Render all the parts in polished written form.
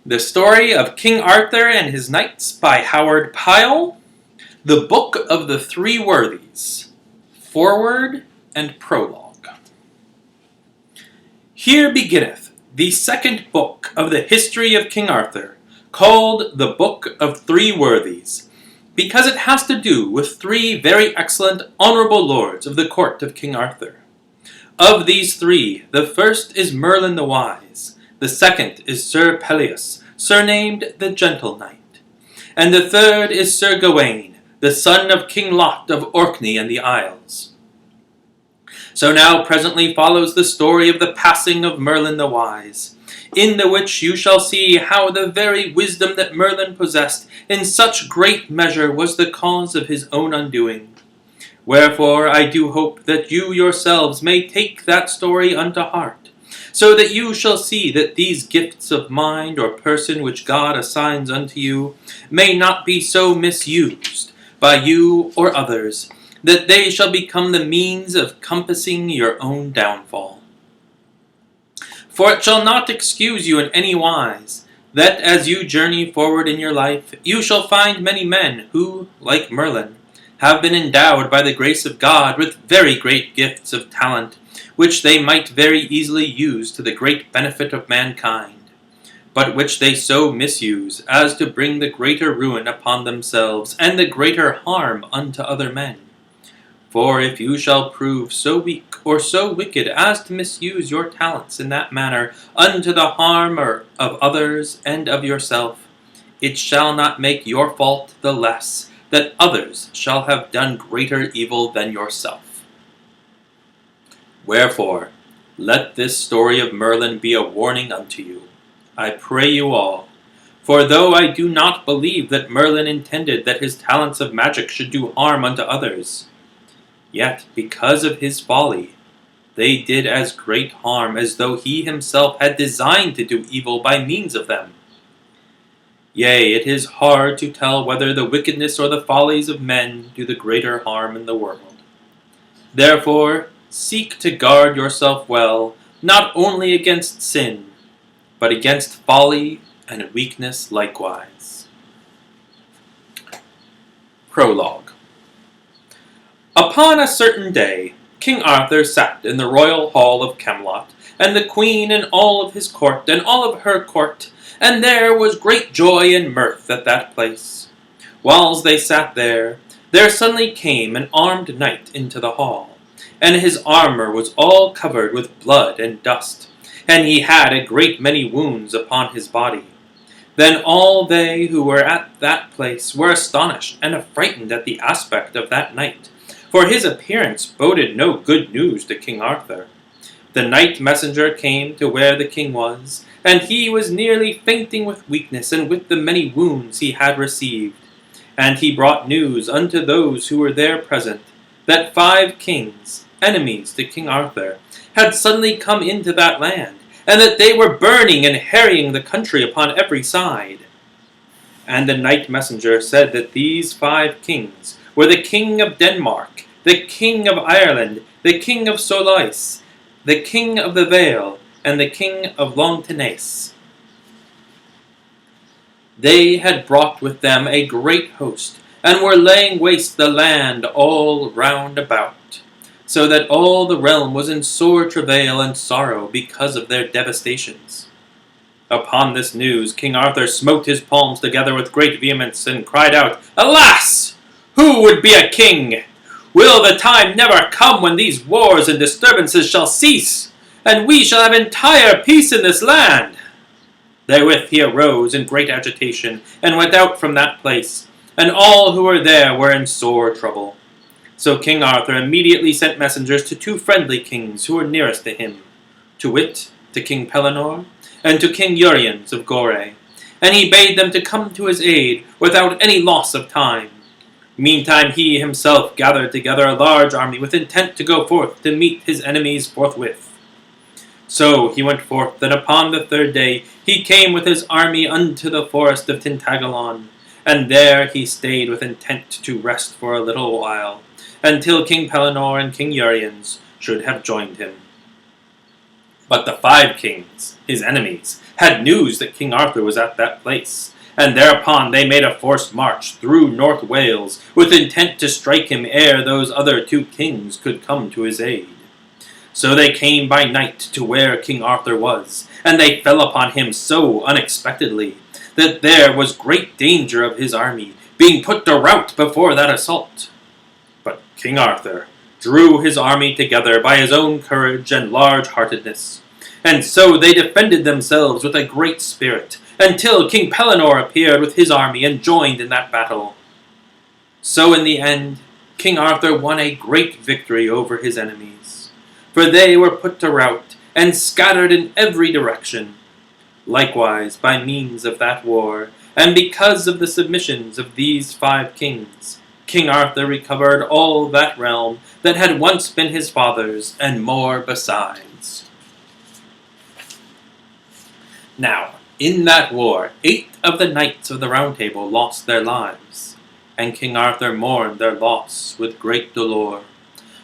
The Story of King Arthur and His Knights by Howard Pyle. The Book of the Three Worthies. Foreword and Prologue. Here beginneth the second book of the history of King Arthur, called the Book of Three Worthies, because it has to do with three very excellent honourable lords of the court of King Arthur. Of these three, the first is Merlin the Wise, the second is Sir Pelleas, surnamed the Gentle Knight, and the third is Sir Gawain, the son of King Lot of Orkney and the Isles. So now presently follows the story of the passing of Merlin the Wise, in the which you shall see how the very wisdom that Merlin possessed in such great measure was the cause of his own undoing. Wherefore I do hope that you yourselves may take that story unto heart, so that you shall see that these gifts of mind or person which God assigns unto you may not be so misused by you or others, that they shall become the means of compassing your own downfall. For it shall not excuse you in any wise, that as you journey forward in your life, you shall find many men who, like Merlin, have been endowed by the grace of God with very great gifts of talent, which they might very easily use to the great benefit of mankind, but which they so misuse as to bring the greater ruin upon themselves, and the greater harm unto other men. For if you shall prove so weak or so wicked as to misuse your talents in that manner unto the harm of others and of yourself, it shall not make your fault the less that others shall have done greater evil than yourself. Wherefore, let this story of Merlin be a warning unto you, I pray you all. For though I do not believe that Merlin intended that his talents of magic should do harm unto others, yet because of his folly, they did as great harm as though he himself had designed to do evil by means of them. Yea, it is hard to tell whether the wickedness or the follies of men do the greater harm in the world. Therefore, seek to guard yourself well, not only against sin, but against folly and weakness likewise. Prologue. Upon a certain day, King Arthur sat in the royal hall of Camelot, and the queen and all of his court, and all of her court, and there was great joy and mirth at that place. Whiles they sat there suddenly came an armed knight into the hall, and his armor was all covered with blood and dust, and he had a great many wounds upon his body. Then all they who were at that place were astonished and affrighted at the aspect of that knight, for his appearance boded no good news to King Arthur. The knight messenger came to where the king was, and he was nearly fainting with weakness and with the many wounds he had received. And he brought news unto those who were there present, that 5 kings, enemies to King Arthur, had suddenly come into that land, and that they were burning and harrying the country upon every side. And the knight messenger said that these 5 kings were the king of Denmark, the king of Ireland, the king of Solice, the king of the Vale, and the king of Longtenace. They had brought with them a great host, and were laying waste the land all round about, so that all the realm was in sore travail and sorrow because of their devastations. Upon this news King Arthur smote his palms together with great vehemence, and cried out, Alas! Who would be a king? Will the time never come when these wars and disturbances shall cease, and we shall have entire peace in this land? Therewith he arose in great agitation, and went out from that place, and all who were there were in sore trouble. So King Arthur immediately sent messengers to 2 friendly kings who were nearest to him, to wit, to King Pellinore, and to King Uriens of Gore, and he bade them to come to his aid without any loss of time. Meantime he himself gathered together a large army with intent to go forth to meet his enemies forthwith. So he went forth, and upon the 3rd day he came with his army unto the forest of Tintagalon, and there he stayed with intent to rest for a little while, until King Pellinore and King Uriens should have joined him. But the 5 kings, his enemies, had news that King Arthur was at that place, and thereupon they made a forced march through North Wales, with intent to strike him ere those other 2 kings could come to his aid. So they came by night to where King Arthur was, and they fell upon him so unexpectedly that there was great danger of his army being put to rout before that assault. But King Arthur drew his army together by his own courage and large-heartedness, and so they defended themselves with a great spirit, until King Pellinore appeared with his army and joined in that battle. So in the end, King Arthur won a great victory over his enemies, for they were put to rout and scattered in every direction. Likewise, by means of that war, and because of the submissions of these 5 kings, King Arthur recovered all that realm that had once been his father's, and more besides. Now, in that war, 8 of the knights of the Round Table lost their lives, and King Arthur mourned their loss with great dolor.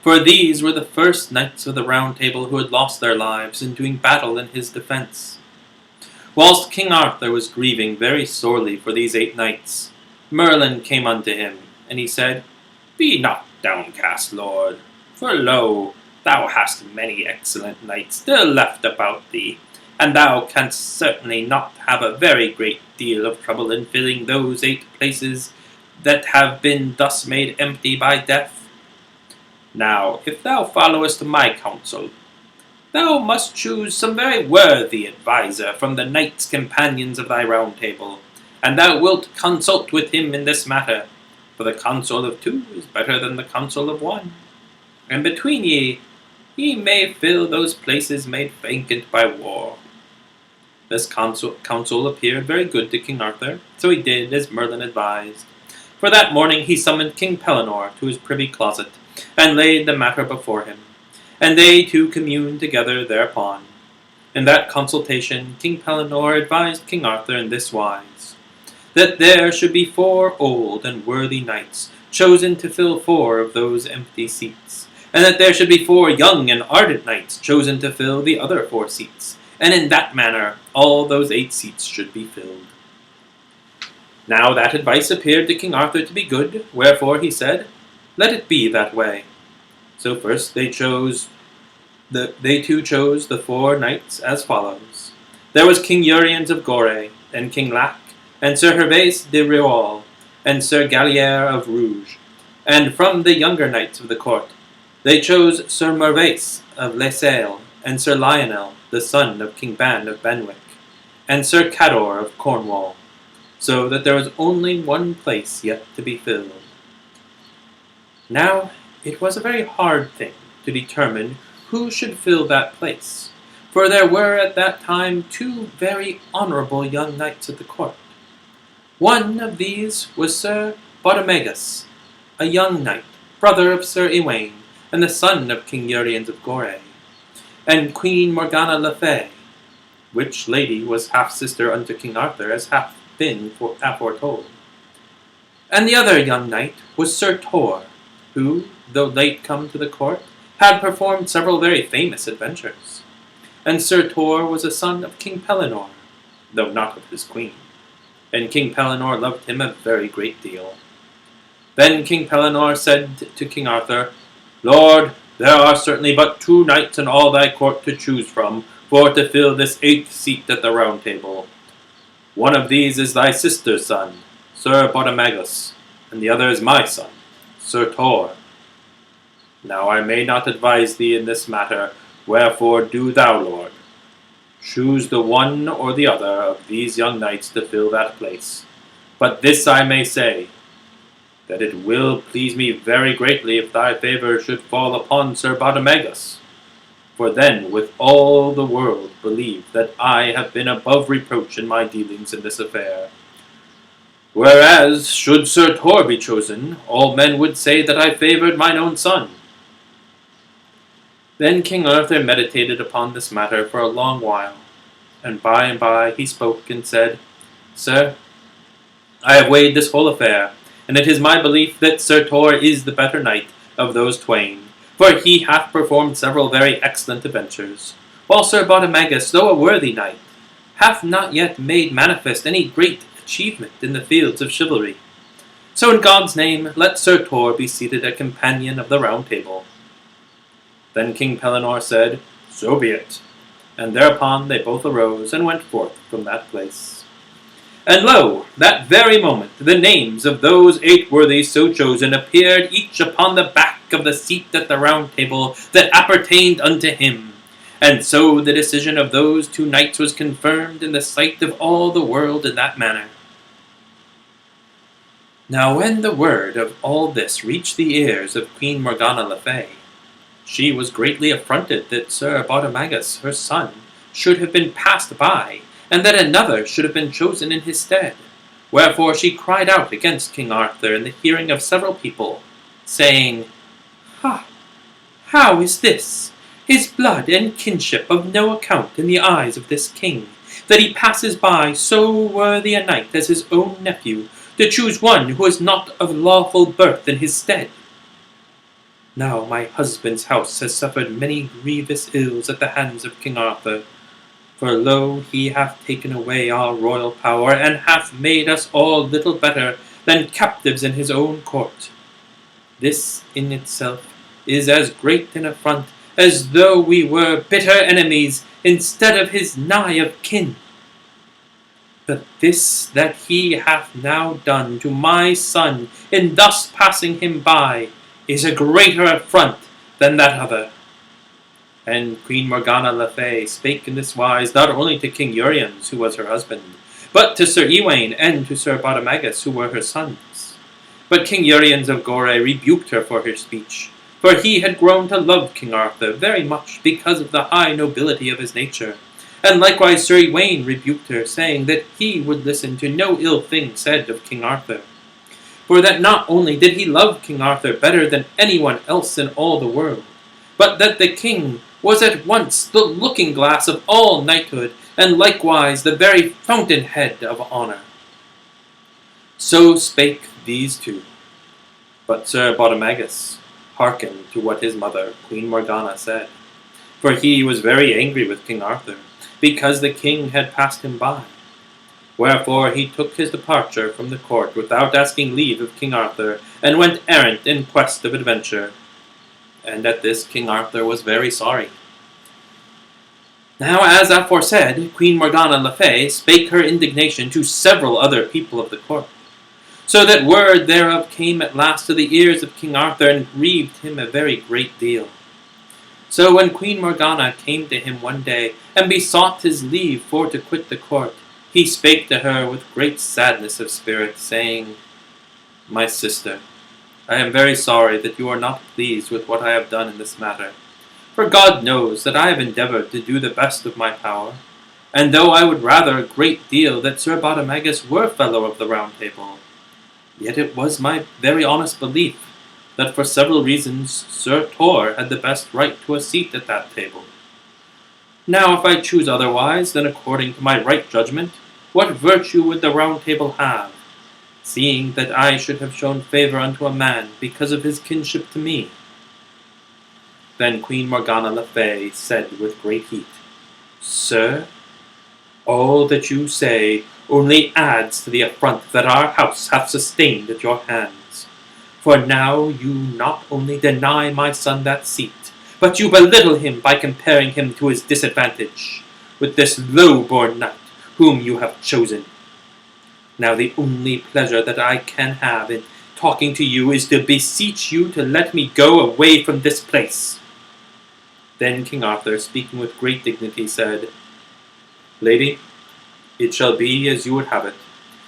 For these were the first knights of the Round Table who had lost their lives in doing battle in his defence. Whilst King Arthur was grieving very sorely for these 8 knights, Merlin came unto him, and he said, Be not downcast, lord, for lo, thou hast many excellent knights still left about thee, and thou canst certainly not have a very great deal of trouble in filling those 8 places that have been thus made empty by death. Now, if thou followest my counsel, thou must choose some very worthy adviser from the knights companions of thy Round Table, and thou wilt consult with him in this matter, for the counsel of 2 is better than the counsel of 1, and between ye may fill those places made vacant by war. This counsel appeared very good to King Arthur, so he did as Merlin advised. For that morning he summoned King Pellinore to his privy closet, and laid the matter before him, and they 2 communed together thereupon. In that consultation King Pellinore advised King Arthur in this wise, that there should be 4 old and worthy knights chosen to fill 4 of those empty seats, and that there should be 4 young and ardent knights chosen to fill the other 4 seats, and in that manner all those 8 seats should be filled. Now that advice appeared to King Arthur to be good, wherefore he said, Let it be that way. So first they 2 chose the 4 knights as follows. There was King Uriens of Gore, and King Lac, and Sir Hervase de Riol, and Sir Gallier of Rouge. And from the younger knights of the court, they chose Sir Mervase of Les Sales, and Sir Lionel, the son of King Ban of Benwick, and Sir Cador of Cornwall, so that there was only 1 place yet to be filled. Now, it was a very hard thing to determine who should fill that place, for there were at that time 2 very honourable young knights at the court. One of these was Sir Bodemegas, a young knight, brother of Sir Iwain, and the son of King Uriens of Gore, and Queen Morgana le Fay, which lady was half-sister unto King Arthur, as hath been aforetold. And the other young knight was Sir Tor, who, though late come to the court, had performed several very famous adventures. And Sir Tor was a son of King Pellinore, though not of his queen, and King Pellinore loved him a very great deal. Then King Pellinore said to King Arthur, Lord, there are certainly but 2 knights in all thy court to choose from, for to fill this 8th seat at the Round Table. One of these is thy sister's son, Sir Bodemegas, and the other is my son, Sir Tor. Now I may not advise thee in this matter, wherefore do thou, Lord, choose the one or the other of these young knights to fill that place. But this I may say, that it will please me very greatly if thy favour should fall upon Sir Bodemegas. For then would all the world believe that I have been above reproach in my dealings in this affair. Whereas, should Sir Tor be chosen, all men would say that I favoured mine own son. Then King Arthur meditated upon this matter for a long while, and by he spoke and said, Sir, I have weighed this whole affair, and it is my belief that Sir Tor is the better knight of those twain, for he hath performed several very excellent adventures, while Sir Bartimaeus, though a worthy knight, hath not yet made manifest any great achievement in the fields of chivalry. So in God's name, let Sir Tor be seated a companion of the Round Table." Then King Pellinore said, "So be it." And thereupon they both arose and went forth from that place. And lo, that very moment the names of those 8 worthies so chosen appeared each upon the back of the seat at the Round Table that appertained unto him. And so the decision of those 2 knights was confirmed in the sight of all the world in that manner. Now when the word of all this reached the ears of Queen Morgana le Fay, she was greatly affronted that Sir Bartimaeus, her son, should have been passed by, and that another should have been chosen in his stead. Wherefore she cried out against King Arthur in the hearing of several people, saying, "Ha! How is this? His blood and kinship of no account in the eyes of this king, that he passes by so worthy a knight as his own nephew, to choose one who is not of lawful birth in his stead? Now my husband's house has suffered many grievous ills at the hands of King Arthur. For lo, he hath taken away our royal power, and hath made us all little better than captives in his own court. This in itself is as great an affront as though we were bitter enemies instead of his nigh of kin. But this that he hath now done to my son in thus passing him by is a greater affront than that other." And Queen Morgana le Fay spake in this wise not only to King Uriens, who was her husband, but to Sir Ewain and to Sir Bartimaeus, who were her sons. But King Uriens of Gore rebuked her for her speech, for he had grown to love King Arthur very much because of the high nobility of his nature. And likewise Sir Ewain rebuked her, saying that he would listen to no ill thing said of King Arthur. For that not only did he love King Arthur better than anyone else in all the world, but that the king was at once the looking-glass of all knighthood, and likewise the very fountain-head of honour. So spake these 2. But Sir Bartimaeus hearkened to what his mother, Queen Morgana, said, for he was very angry with King Arthur, because the king had passed him by. Wherefore he took his departure from the court without asking leave of King Arthur, and went errant in quest of adventure. And at this King Arthur was very sorry. Now, as aforesaid, Queen Morgana le Fay spake her indignation to several other people of the court, so that word thereof came at last to the ears of King Arthur, and grieved him a very great deal. So when Queen Morgana came to him one day, and besought his leave for to quit the court, he spake to her with great sadness of spirit, saying, "My sister, I am very sorry that you are not pleased with what I have done in this matter. For God knows that I have endeavoured to do the best of my power, and though I would rather a great deal that Sir Bartimaeus were fellow of the Round Table, yet it was my very honest belief that for several reasons Sir Tor had the best right to a seat at that table. Now if I choose otherwise than according to my right judgment, what virtue would the Round Table have, seeing that I should have shown favour unto a man because of his kinship to me?" Then Queen Morgana le Fay said with great heat, "Sir, all that you say only adds to the affront that our house hath sustained at your hands. For now you not only deny my son that seat, but you belittle him by comparing him to his disadvantage with this low-born knight whom you have chosen. Now the only pleasure that I can have in talking to you is to beseech you to let me go away from this place." Then King Arthur, speaking with great dignity, said, "Lady, it shall be as you would have it,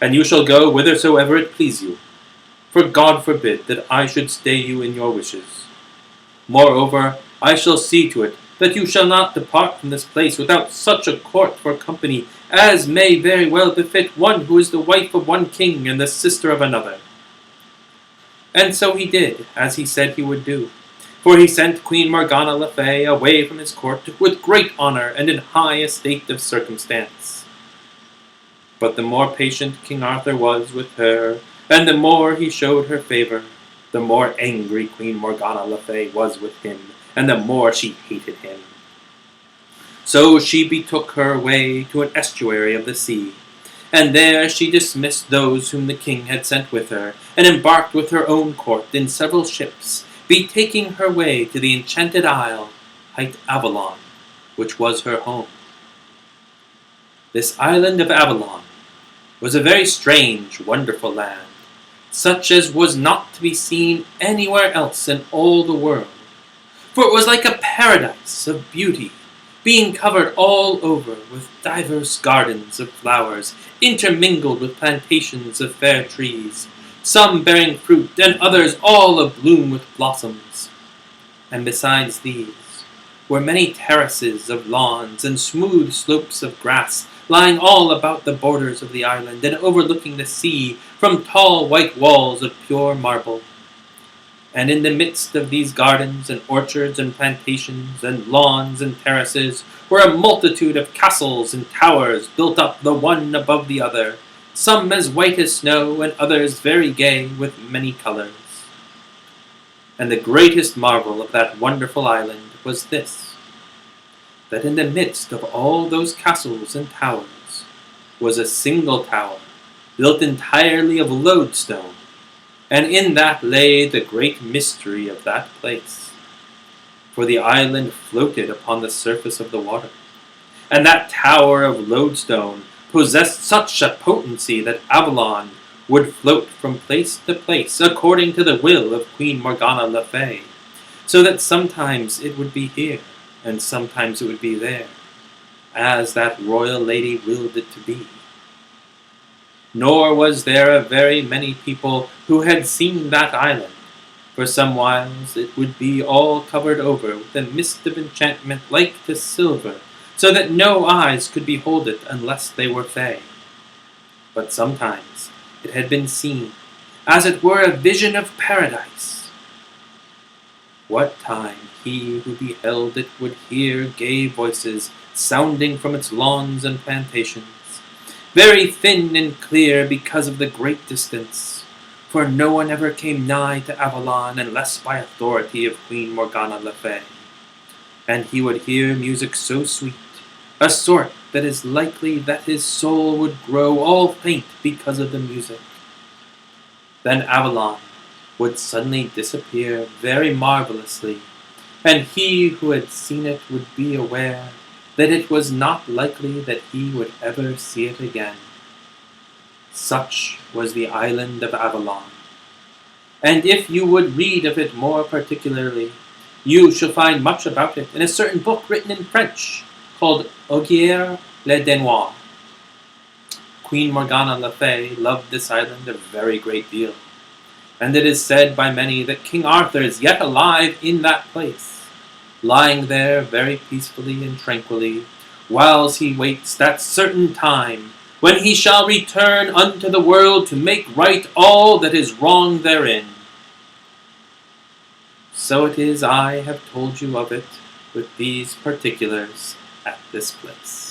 and you shall go whithersoever it please you. For God forbid that I should stay you in your wishes. Moreover, I shall see to it that you shall not depart from this place without such a court for company as may very well befit one who is the wife of one king and the sister of another." And so he did, as he said he would do. For he sent Queen Morgana le Fay away from his court with great honour and in high estate of circumstance. But the more patient King Arthur was with her, and the more he showed her favour, the more angry Queen Morgana le Fay was with him, and the more she hated him. So she betook her way to an estuary of the sea, and there she dismissed those whom the king had sent with her, and embarked with her own court in several ships, betaking her way to the enchanted isle, hight Avalon, which was her home. This island of Avalon was a very strange, wonderful land, such as was not to be seen anywhere else in all the world, for it was like a paradise of beauty, being covered all over with divers gardens of flowers, intermingled with plantations of fair trees, some bearing fruit, and others all abloom with blossoms. And besides these were many terraces of lawns and smooth slopes of grass, lying all about the borders of the island, and overlooking the sea from tall white walls of pure marble. And in the midst of these gardens and orchards and plantations and lawns and terraces were a multitude of castles and towers built up the one above the other, some as white as snow, and others very gay with many colors. And the greatest marvel of that wonderful island was this, that in the midst of all those castles and towers was a single tower, built entirely of lodestone, and in that lay the great mystery of that place. For the island floated upon the surface of the water, and that tower of lodestone possessed such a potency that Avalon would float from place to place according to the will of Queen Morgana le Fay, so that sometimes it would be here, and sometimes it would be there, as that royal lady willed it to be. Nor was there a very many people who had seen that island, for some whiles it would be all covered over with a mist of enchantment like to silver, so that no eyes could behold it unless they were fey. But sometimes it had been seen, as it were a vision of paradise. What time he who beheld it would hear gay voices sounding from its lawns and plantations, very thin and clear because of the great distance, for no one ever came nigh to Avalon unless by authority of Queen Morgana le Fay. And he would hear music so sweet, a sort that is likely that his soul would grow all faint because of the music. Then Avalon would suddenly disappear very marvelously, and he who had seen it would be aware that it was not likely that he would ever see it again. Such was the island of Avalon. And if you would read of it more particularly, you shall find much about it in a certain book written in French, called Ogier le Danois. Queen Morgana le Fay loved this island a very great deal, and it is said by many that King Arthur is yet alive in that place, lying there very peacefully and tranquilly, whiles he waits that certain time when he shall return unto the world to make right all that is wrong therein. So it is I have told you of it with these particulars at this place.